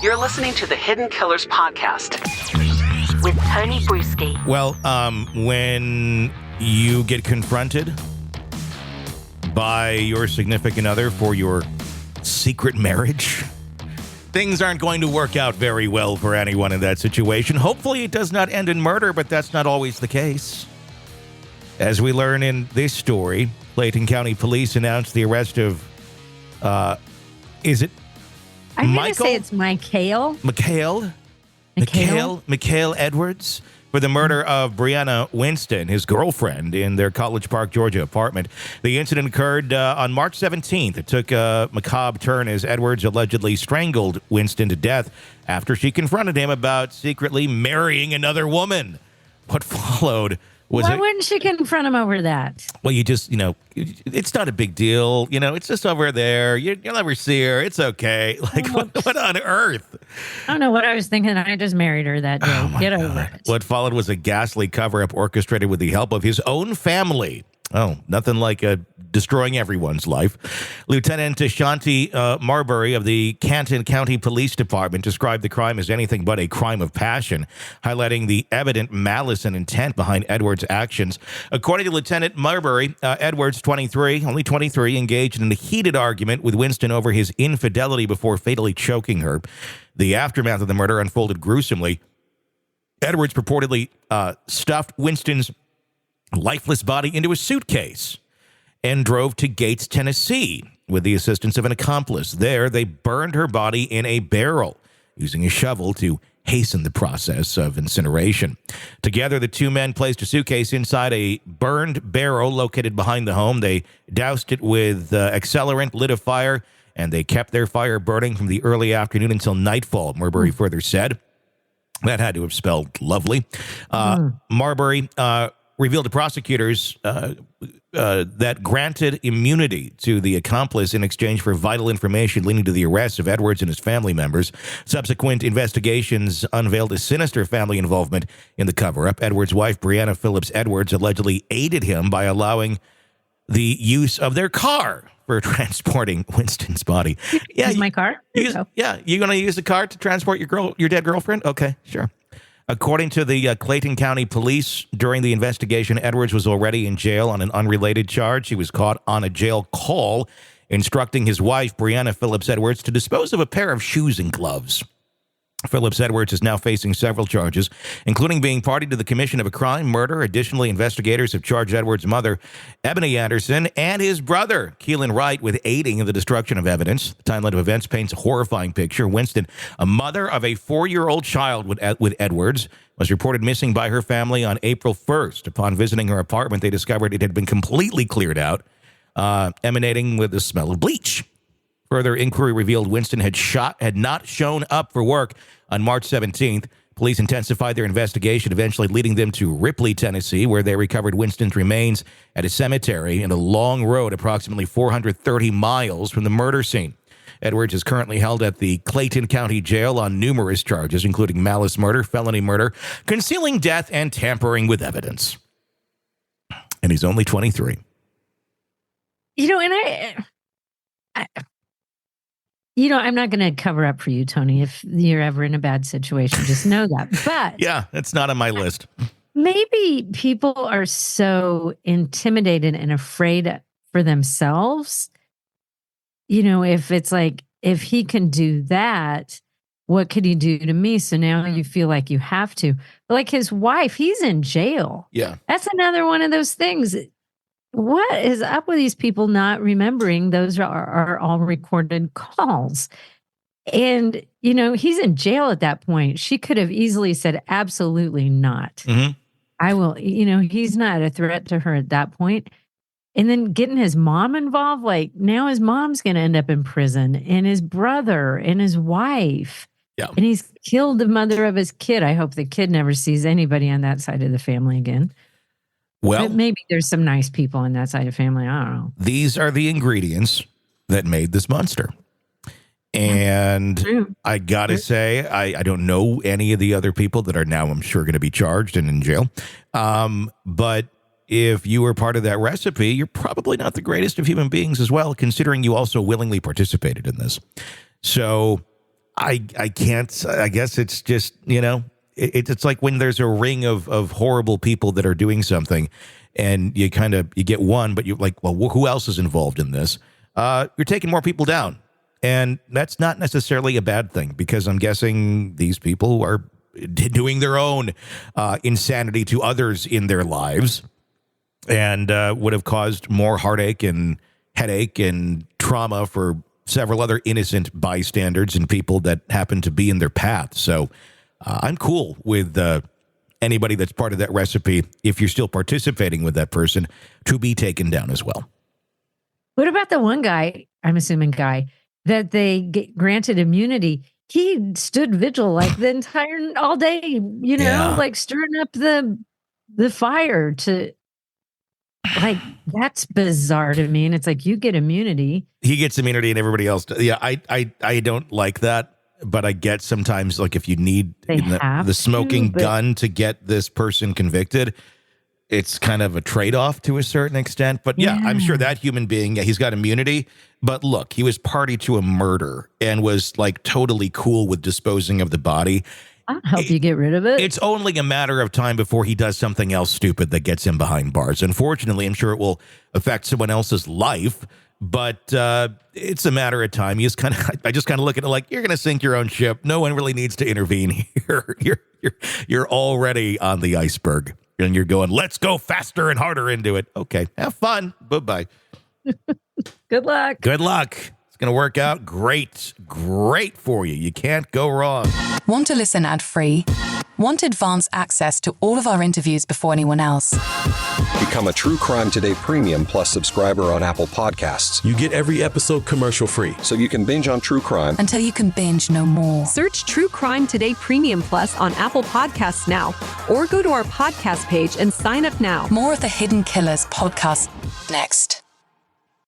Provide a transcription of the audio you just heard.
You're listening to the Hidden Killers podcast with Tony Bruschi. Well, when you get confronted by your significant other for your secret marriage, things aren't going to work out very well for anyone in that situation. Hopefully it does not end in murder, but that's not always the case. As we learn in this story, Clayton County Police announced the arrest of, is it I'm Michael? going to say it's Michale Edwards for the murder of Briana Winston, his girlfriend, in their College Park, Georgia apartment. The incident occurred on March 17th. It took a macabre turn as Edwards allegedly strangled Winston to death after she confronted him about secretly marrying another woman. What followed was Why wouldn't she confront him over that? well, you just, it's not a big deal. It's just over there. You'll never see her. It's okay. Like, what on earth? I don't know what I was thinking. I just married her that day. Oh Get over it. What followed was a ghastly cover-up orchestrated with the help of his own family. Oh, nothing like destroying everyone's life. Lieutenant Ashanti Marbury of the Clayton County Police Department described the crime as anything but a crime of passion, highlighting the evident malice and intent behind Edwards' actions. According to Lieutenant Marbury, Edwards, only 23, engaged in a heated argument with Winston over his infidelity before fatally choking her. The aftermath of the murder unfolded gruesomely. Edwards purportedly stuffed Winston's lifeless body into a suitcase and drove to Gates, Tennessee, with the assistance of an accomplice. There, they burned her body in a barrel, using a shovel to hasten the process of incineration. Together, the two men placed a suitcase inside a burned barrel located behind the home. They doused it with accelerant, lit a fire, and they kept their fire burning from the early afternoon until nightfall, Marbury further said. That had to have spelled lovely. Marbury revealed to prosecutors that granted immunity to the accomplice in exchange for vital information leading to the arrest of Edwards and his family members. Subsequent investigations unveiled a sinister family involvement in the cover-up. Edwards' wife, Briana Phillips Edwards, allegedly aided him by allowing the use of their car for transporting Winston's body. Use my car? You're going to use the car to transport your dead girlfriend? Okay, sure. According to the Clayton County Police, during the investigation, Edwards was already in jail on an unrelated charge. He was caught on a jail call, instructing his wife, Briana Phillips Edwards, to dispose of a pair of shoes and gloves. Phillips Edwards is now facing several charges, including being party to the commission of a crime, murder. Additionally, investigators have charged Edwards' mother, Ebony Anderson, and his brother, Keelan Wright, with aiding in the destruction of evidence. The timeline of events paints a horrifying picture. Winston, a mother of a 4-year-old child with Edwards, was reported missing by her family on April 1st. Upon visiting her apartment, they discovered it had been completely cleared out, emanating with the smell of bleach. Further inquiry revealed Winston had not shown up for work on March 17th. Police intensified their investigation, eventually leading them to Ripley, Tennessee, where they recovered Winston's remains at a cemetery in a long road approximately 430 miles from the murder scene. Edwards is currently held at the Clayton County Jail on numerous charges, including malice murder, felony murder, concealing death, and tampering with evidence. And he's only 23. I'm not going to cover up for you, Tony, if you're ever in a bad situation. Just know that. But yeah, it's not on my list. Maybe people are so intimidated and afraid for themselves. If it's like, if he can do that, what could he do to me? So now you feel like you have to. But like his wife, he's in jail. Yeah. That's another one of those things. What is up with these people not remembering those are all recorded calls? And, he's in jail at that point. She could have easily said, absolutely not. Mm-hmm. I will, he's not a threat to her at that point. And then getting his mom involved, like now his mom's going to end up in prison, and his brother and his wife. Yeah. And he's killed the mother of his kid. I hope the kid never sees anybody on that side of the family again. Well, but maybe there's some nice people on that side of the family. I don't know. These are the ingredients that made this monster. And I got to say, I don't know any of the other people that are now, I'm sure, going to be charged and in jail. But if you were part of that recipe, you're probably not the greatest of human beings as well, considering you also willingly participated in this. So I can't. I guess it's just, it's like when there's a ring of horrible people that are doing something, and you get one, but you're like, well, who else is involved in this? You're taking more people down, and that's not necessarily a bad thing, because I'm guessing these people are doing their own insanity to others in their lives, and would have caused more heartache and headache and trauma for several other innocent bystanders and people that happen to be in their path. So I'm cool with anybody that's part of that recipe, if you're still participating with that person, to be taken down as well. What about the one guy, I'm assuming that they granted immunity? He stood vigil like the entire all day, like stirring up the fire to. Like, that's bizarre to me. And it's like, you get immunity. He gets immunity and everybody else does. Yeah, I don't like that. But I get sometimes, like, if you need the smoking gun to get this person convicted, it's kind of a trade-off to a certain extent. But yeah, I'm sure that human being, he's got immunity. But look, he was party to a murder and was like totally cool with disposing of the body. I'll help you get rid of it. It's only a matter of time before he does something else stupid that gets him behind bars. Unfortunately, I'm sure it will affect someone else's life, but it's a matter of time. I just kind of look at it like, you're going to sink your own ship. No one really needs to intervene here. You're already on the iceberg, and you're going, let's go faster and harder into it. Okay, have fun. Bye-bye. Good luck. Good luck. Going to work out great for you. You can't go wrong. Want to listen ad-free? Want advance access to all of our interviews before anyone else? Become a True Crime Today Premium Plus subscriber on Apple Podcasts. You get every episode commercial-free. So you can binge on True Crime until you can binge no more. Search True Crime Today Premium Plus on Apple Podcasts now, or go to our podcast page and sign up now. More of the Hidden Killers podcast next.